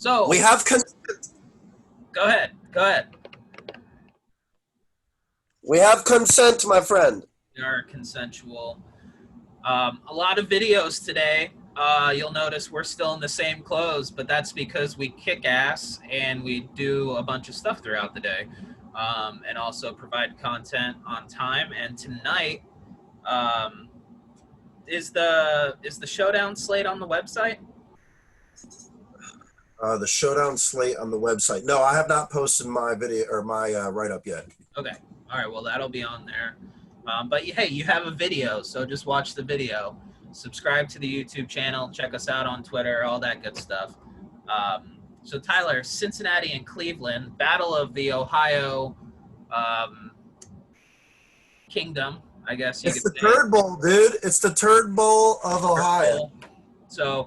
So We have go ahead. Go ahead. we have consent, my friend. They are consensual. A lot of videos today. You'll notice we're still in the same clothes, but that's because we kick ass and we do a bunch of stuff throughout the day, and also provide content on time. And tonight, um, is the showdown slate on the website? The showdown slate on the website. No, I have not posted my video or my write-up yet. Okay. All right. Well, that'll be on there. But hey, you have a video, so just watch the video. Subscribe to the YouTube channel. Check us out on Twitter. All that good stuff. So Tyler, Cincinnati and Cleveland, battle of the Ohio um, Kingdom, I guess you It's could the say. Turd Bowl, dude. It's the Turd Bowl of Ohio. So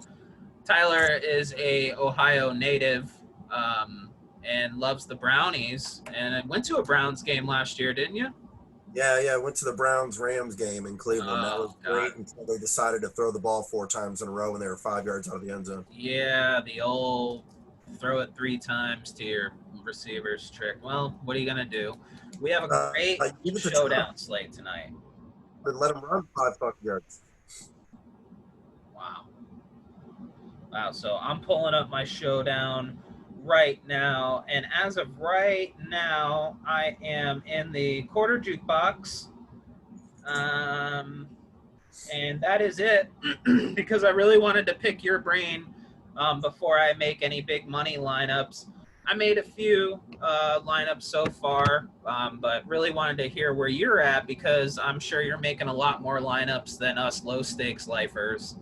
Tyler is a Ohio native and loves the Brownies. And I went to a Browns game last year, didn't you? Yeah. I went to the Browns-Rams game in Cleveland. That was Oh, God. great until they decided to throw the ball 4 times in a row and they were 5 yards out of the end zone. Yeah, the old throw it 3 times to your receivers trick. Well, what are you going to do? We have a great I give it to showdown slate tonight. and let them run 5 yards. Wow. Wow. So I'm pulling up my showdown right now. And as of right now, I am in the quarter jukebox. And that is it because I really wanted to pick your brain before I make any big money lineups. I made a few lineups so far, but really wanted to hear where you're at because I'm sure you're making a lot more lineups than us low stakes lifers.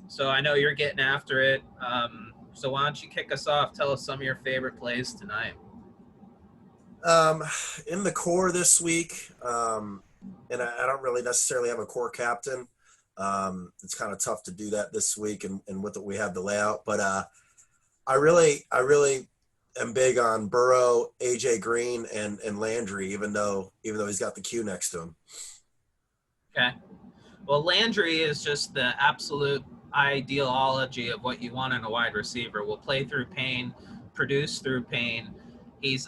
So I know you're getting after it. So why don't you kick us off? Tell us some of your favorite plays tonight. In the core this week, and I don't really necessarily have a core captain. It's kind of tough to do that this week, and with it, we have the layout. But I really am big on Burrow, AJ Green, and Landry, even though he's got the Q next to him. Okay. Well, Landry is just the absolute ideology of what you want in a wide receiver. Will play through pain, produce through pain.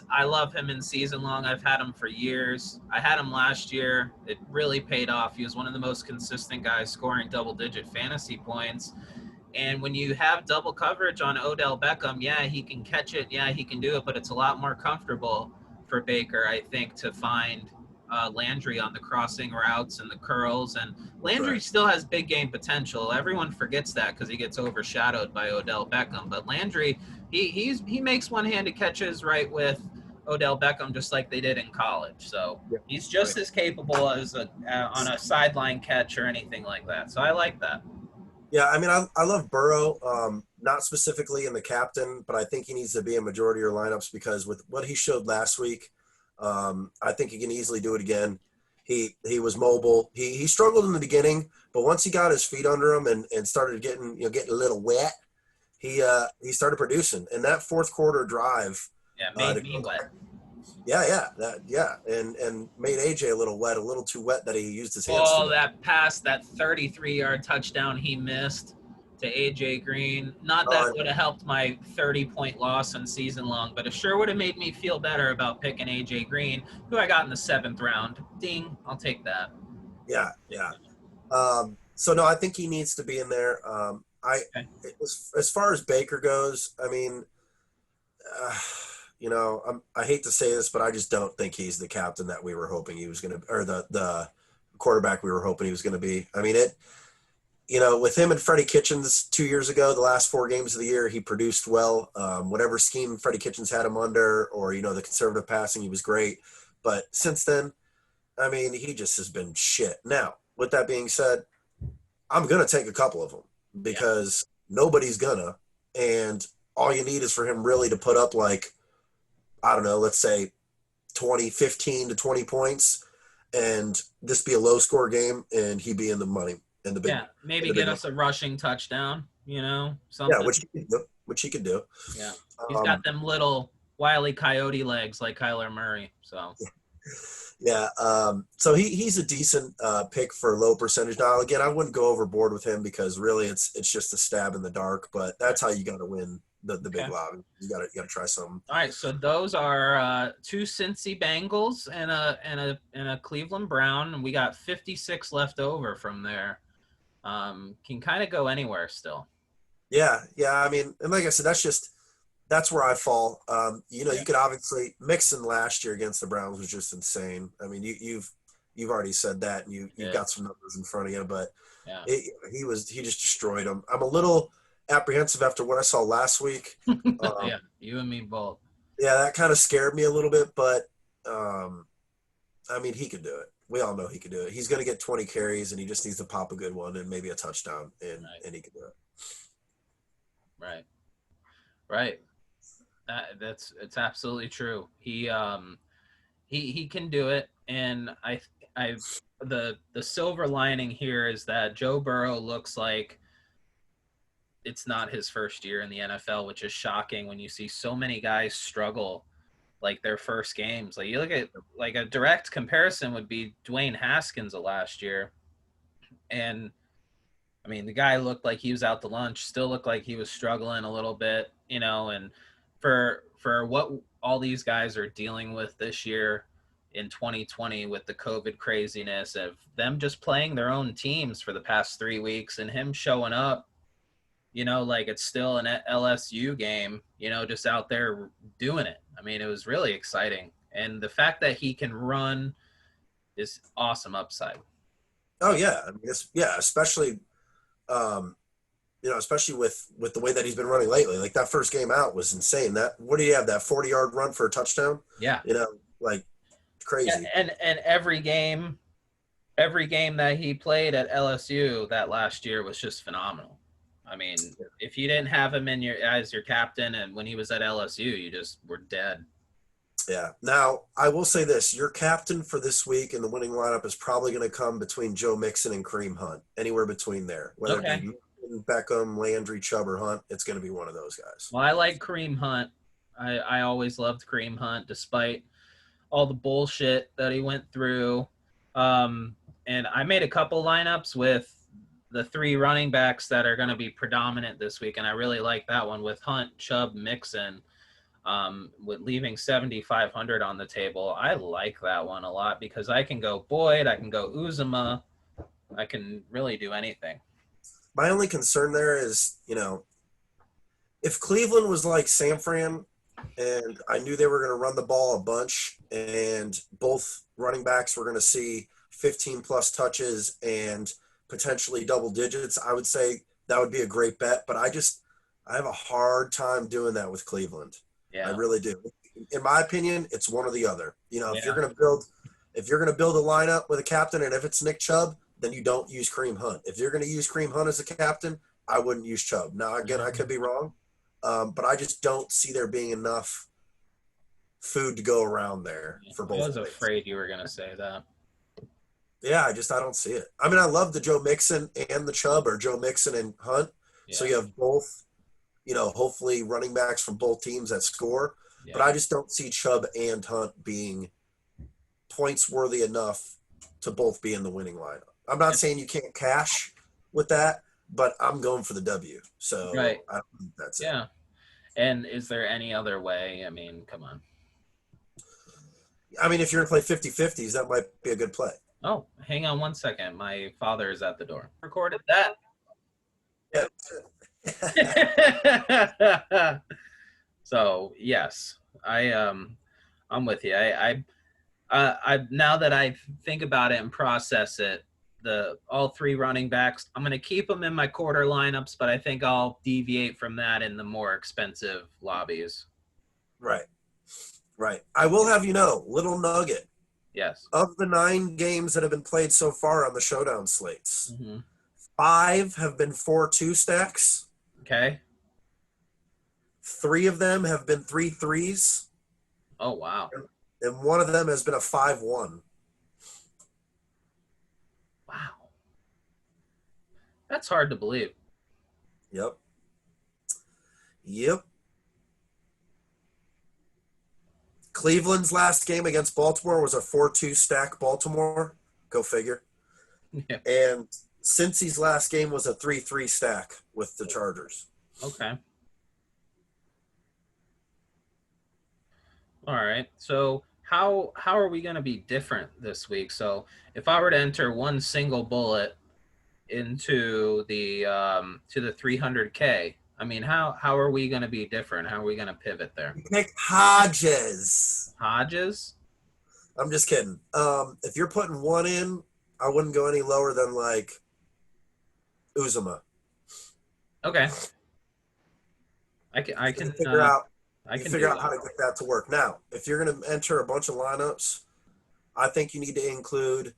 I love him in season long. I've had him for years. I had him last year. It really paid off. He was one of the most consistent guys scoring double-digit fantasy points. And when you have double coverage on Odell Beckham, yeah, he can catch it. Yeah, he can do it, but it's a lot more comfortable for Baker, I think, to find Landry on the crossing routes and the curls. And Landry still has big game potential. Everyone forgets that because he gets overshadowed by Odell Beckham. But Landry, he makes one-handed catches right with Odell Beckham, just like they did in college. So he's just as capable as on a sideline catch or anything like that. So I like that. Yeah, I mean, I love Burrow, not specifically in the captain, but I think he needs to be in majority of your lineups because with what he showed last week, I think he can easily do it again. He was mobile. He struggled in the beginning, but once he got his feet under him and started getting a little wet, he started producing. And that fourth quarter drive, made me wet. and made AJ a little wet, a little too wet that he used his hands. Oh, that pass, that 33-yard touchdown he missed to AJ Green. Not that would have helped my 30-point loss in season long, but it sure would have made me feel better about picking AJ Green, who I got in the 7th round. Ding, I'll take that. Yeah. So no, I think he needs to be in there. As far as Baker goes, I mean, I hate to say this, but I just don't think he's the captain that we were hoping he was going to, or the quarterback we were hoping he was going to be. I mean, with him and Freddie Kitchens 2 years ago, the last 4 games of the year, he produced well. Whatever scheme Freddie Kitchens had him under, or, the conservative passing, he was great. But since then, I mean, he just has been shit. Now, with that being said, I'm going to take a couple of them because nobody's gonna. And all you need is for him really to put up I don't know, let's say 15 to 20 points and this be a low score game and he be in the money. Maybe get us a rushing touchdown, something. Yeah, which he could do. Yeah, he's got them little Wile E. Coyote legs like Kyler Murray. So, Yeah. So he's a decent pick for low percentage. Now, again, I wouldn't go overboard with him because really it's just a stab in the dark. But that's how you got to win the big Okay. lobby. You got to try something. All right, so those are two Cincy Bengals and a Cleveland Brown, and we got 56 left over from there. Can kind of go anywhere still. Yeah, yeah. I mean, and like I said, that's where I fall. Yeah, You could obviously Mixon last year against the Browns was just insane. I mean, you've already said that, and you've yeah, got some numbers in front of you, but yeah. he just destroyed them. I'm a little apprehensive after what I saw last week. Yeah, you and me both. Yeah, that kind of scared me a little bit, but um, I mean, he could do it. We all know he could do it. He's going to get 20 carries, and he just needs to pop a good one and maybe a touchdown, Right, and he can do it. right, right. That's it's absolutely true. He can do it, and I the silver lining here is that Joe Burrow looks like it's not his first year in the NFL, which is shocking when you see so many guys struggle like their first games. Like you look at like a direct comparison would be Dwayne Haskins of last year. And I mean, the guy looked like he was out to lunch, still looked like he was struggling a little bit, and for what all these guys are dealing with this year in 2020 with the COVID craziness of them just playing their own teams for the past 3 weeks and him showing up, like it's still an LSU game, just out there doing it. I mean, it was really exciting. And the fact that he can run is awesome upside. Oh yeah, I mean, especially um, especially with the way that he's been running lately. Like that first game out was insane. That what did he have? That 40-yard run for a touchdown? Yeah. You know, like Yeah, crazy. and every game that he played at LSU that last year was just phenomenal. I mean, if you didn't have him in your as your captain and when he was at LSU, you just were dead. Yeah. Now, I will say this: your captain for this week in the winning lineup is probably going to come between Joe Mixon and Kareem Hunt, anywhere between there. Whether it be Okay. Beckham, Landry, Chubb, or Hunt, it's going to be one of those guys. Well, I like Kareem Hunt. I always loved Kareem Hunt despite all the bullshit that he went through. Um, and I made a couple lineups with the three running backs that are going to be predominant this week, and I really like that one with Hunt, Chubb, Mixon. With leaving 7,500 on the table, I like that one a lot because I can go Boyd, I can go Uzuma, I can really do anything. My only concern there is, if Cleveland was like San Fran and I knew they were going to run the ball a bunch and both running backs were going to see 15 plus touches and potentially double digits, I would say that would be a great bet. But I have a hard time doing that with Cleveland. I Yeah, really do. In my opinion, it's one or the other. yeah, If you're going to build a lineup with a captain and if it's Nick Chubb, then you don't use Kareem Hunt. If you're going to use Kareem Hunt as a captain, I wouldn't use Chubb. Now, again, I could be wrong, but I just don't see there being enough food to go around there for I both was plays. afraid you were going to say that. Yeah, I don't see it. I mean, I love the Joe Mixon and the Chubb or Joe Mixon and Hunt. So Yeah, you have both, hopefully running backs from both teams that score. But yeah. I just don't see Chubb and Hunt being points worthy enough to both be in the winning lineup. I'm not saying you can't cash with that, but I'm going for the W. Right. So I think that's it. Yeah. And is there any other way? I mean, come on. I mean, if you're going to play 50-50s, that might be a good play. Oh, hang on one second. My father is at the door. Recorded that. Yeah. So yes, I'm with you. I now that I think about it and process it, the all three running backs, I'm gonna keep them in my quarter lineups, but I think I'll deviate from that in the more expensive lobbies. Right. Right. I will have little nugget Yes. of the 9 games that have been played so far on the showdown slates. Mm-hmm. 5 have been 4-2 stacks. Okay. 3 of them have been 3-3s. Oh wow. And one of them has been a 5-1. Wow. That's hard to believe. Yep. Yep. Cleveland's last game against Baltimore was a 4-2 stack Baltimore. Go figure. Yeah. And Cincy's last game was a 3-3 stack with the Chargers. Okay. All right. So how are we going to be different this week? So if I were to enter one single bullet into the to the 300K, I mean, how are we going to be different? How are we going to pivot there? Pick Hodges. Hodges? I'm just kidding. If you're putting one in, I wouldn't go any lower than like Uzuma. Okay. I can figure out I can figure do out how to that. get that to work. Now, if you're going to enter a bunch of lineups, I think you need to include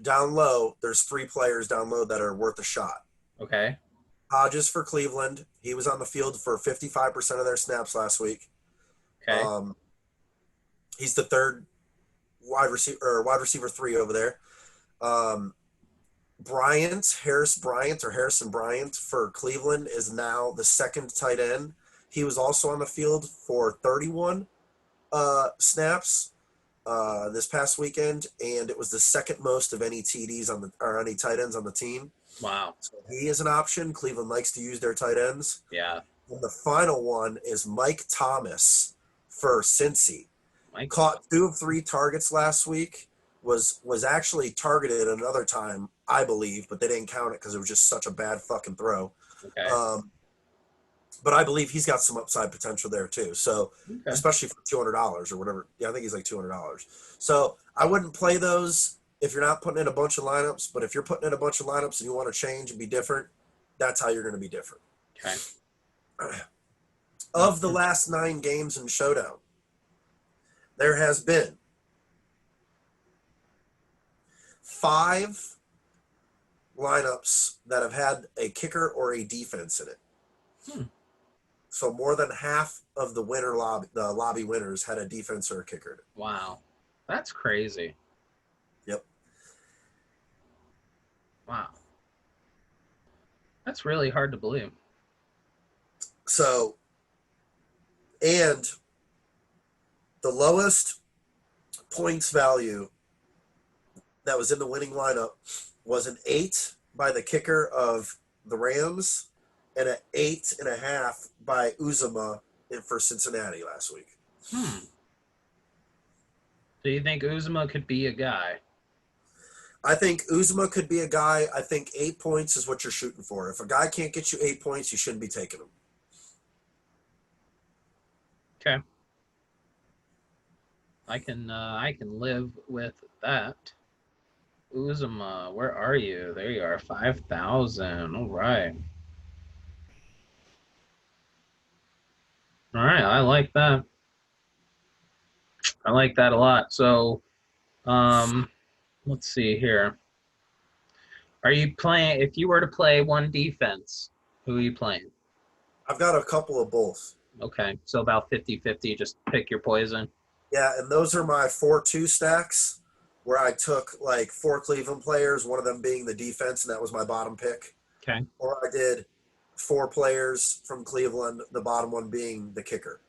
down low. There's 3 players down low that are worth a shot. Okay. Hodges for Cleveland. He was on the field for 55% of their snaps last week. Okay. He's the third wide receiver 3 over there. Harrison Bryant for Cleveland is now the second tight end. He was also on the field for 31 snaps this past weekend, and it was the second most of any TDs or any tight ends on the team. Wow. So he is an option. Cleveland likes to use their tight ends. Yeah. And the final one is Mike Thomas for Cincy. Caught 2 of 3 targets last week. Was actually targeted another time, I believe, but they didn't count it because it was just such a bad fucking throw. Okay. But I believe he's got some upside potential there too. So Okay. especially for $200 or whatever. Yeah, I think he's like $200. So I wouldn't play those if you're not putting in a bunch of lineups. But if you're putting in a bunch of lineups and you want to change and be different, that's how you're going to be different. Okay. Of the last 9 games in Showdown, there has been 5 lineups that have had a kicker or a defense in it. So more than half of the lobby winners had a defense or a kicker in it. Wow. That's crazy. Yep. Wow. That's really hard to believe. So, and the lowest points value that was in the winning lineup was an 8 by the kicker of the Rams and an 8.5 by Uzuma for Cincinnati last week. Do you think Uzuma could be a guy? I think Uzuma could be a guy. I think 8 points is what you're shooting for. If a guy can't get you 8 points, you shouldn't be taking him. Okay. I can live with that. Uzuma, where are you? There you are, 5,000. All right. All right, I like that. I like that a lot. So, let's see here. Are you playing, if you were to play one defense, who are you playing? I've got a couple of both. Okay, so about 50-50, just pick your poison. Yeah, and those are my 4-2 stacks where I took like 4 Cleveland players, one of them being the defense, and that was my bottom pick. Okay. Or I did 4 players from Cleveland, the bottom one being the kicker.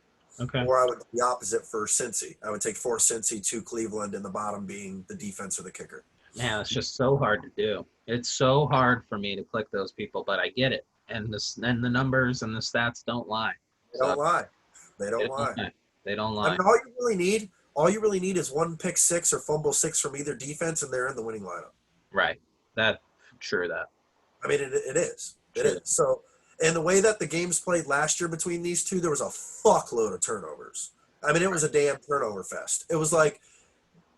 Okay. Or I would do the opposite for Cincy. I would take 4 Cincy, 2 Cleveland, and the bottom being the defense or the kicker. Man, it's just so hard to do. It's so hard for me to click those people, but I get it. And the numbers and the stats don't lie. They don't lie. They don't lie. They don't lie. I mean, all you really need is one pick 6 or fumble 6 from either defense, and they're in the winning lineup. Right. Sure that. I mean, it is. It is. So, and the way that the games played last year between these two, there was a fuckload of turnovers. I mean, it was a damn turnover fest. It was like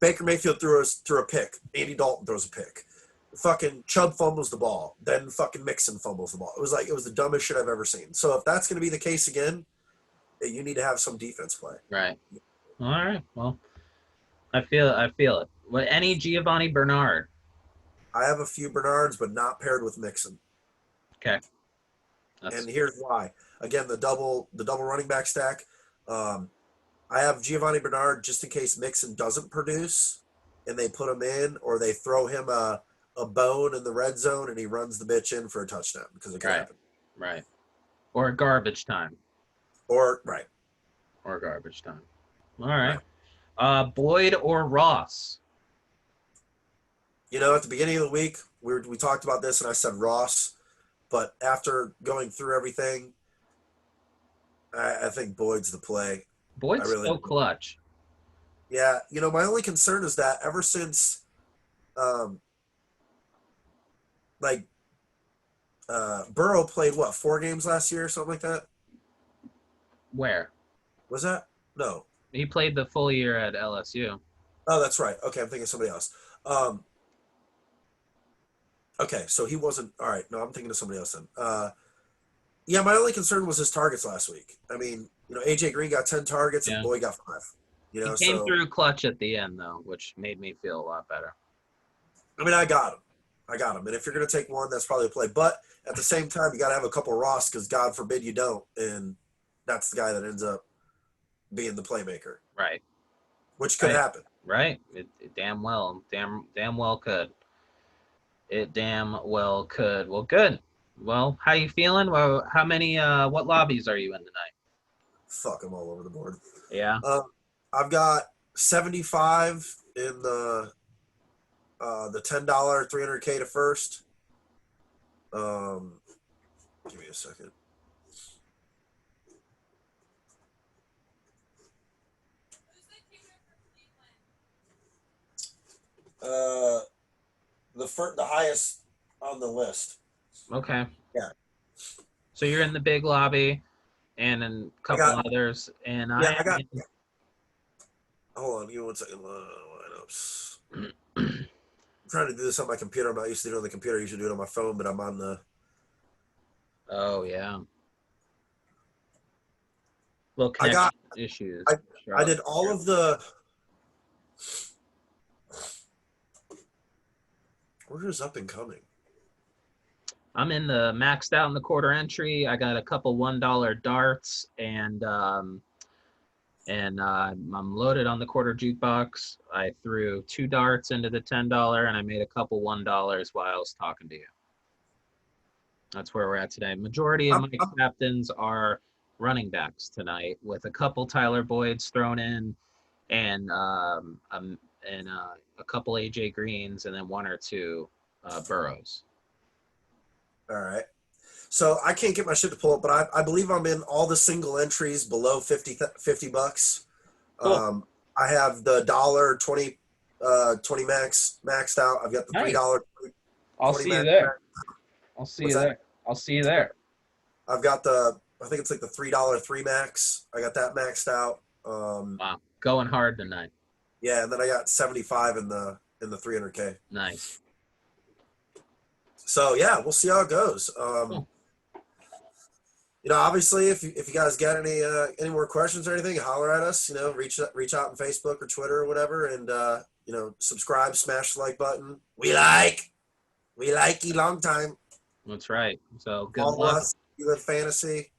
Baker Mayfield threw a pick. Andy Dalton throws a pick. Fucking Chubb fumbles the ball. Then fucking Mixon fumbles the ball. It was the dumbest shit I've ever seen. So if that's going to be the case again, you need to have some defense play. Right. All right. Well, I feel it. What, any Giovanni Bernard? I have a few Bernards, but not paired with Mixon. Okay. And here's why. Again, the double running back stack. I have Giovanni Bernard just in case Mixon doesn't produce, and they put him in, or they throw him a bone in the red zone, and he runs the bitch in for a touchdown because it can happen. Right. Or garbage time. Or garbage time. All right. Boyd or Ross? You know, at the beginning of the week, we talked about this, and I said Ross. But after going through everything, I think Boyd's the play. I Boyd's really so do. clutch. Yeah, you know, my only concern is that ever since, um, like, Burrow played what 4 games last year or something like that. Where? Was that? No. He played the full year at LSU. Oh, that's right. Okay, I'm thinking of somebody else. Um, okay, so he wasn't. All right, no, I'm thinking of somebody else then. Yeah, my only concern was his targets last week. I mean, you know, AJ Green got 10 targets and Yeah. Boyd got 5. You He know, came so through clutch at the end, though, which made me feel a lot better. I mean, I got him. I got him. And if you're going to take one, that's probably a play. But at the same time, you got to have a couple Ross because God forbid you don't. And that's the guy that ends up being the playmaker, Right. which could Right. happen. Right. It damn well. Damn well could. It damn well could. Well, good. Well, how you feeling? Well, how many? What lobbies are you in tonight? Fuck, I'm all over the board. Yeah. Um, I've got 75 in the $10 300K to first. Give me a second. Uh, the highest on the list. Okay. Yeah, So you're in the big lobby, and then a I couple got. others, and Yeah, I I got. am Hold on, give me 1 second. Lineups. in. I'm trying to do this on my computer. I'm not used to doing it on the computer. I usually do it on my phone, but I'm on the. Oh yeah. Little I got. connection issues. I Sure. I did all of the. Where is up and coming? I'm in the maxed out in the quarter entry. I got a couple $1 darts and I'm loaded on the quarter jukebox. I threw 2 darts into the $10 and I made a couple $1 while I was talking to you. That's where we're at today. Majority of I'm, my I'm captains are running backs tonight, with a couple Tyler Boyds thrown in, and a couple AJ Greens, and then 1 or 2 Burrows. all right. So I can't get my shit to pull up, but I believe I'm in all the single entries below 50 bucks. Cool. I have the dollar 20 max maxed out. I've got the Nice. $3 I'll 20 see you max. there. I'll see What's you that? there. I'll see you there. I've got I think it's like the $3 3 max. I got that maxed out. Wow. Going hard tonight. Yeah, and then I got 75 in the 300K. Nice. So yeah, we'll see how it goes. Cool. You know, obviously, if you guys got any more questions or anything, holler at us. You know, reach out on Facebook or Twitter or whatever, and you know, subscribe, smash the like button. We like you long time. That's right. So good Follow luck. us. You live fantasy.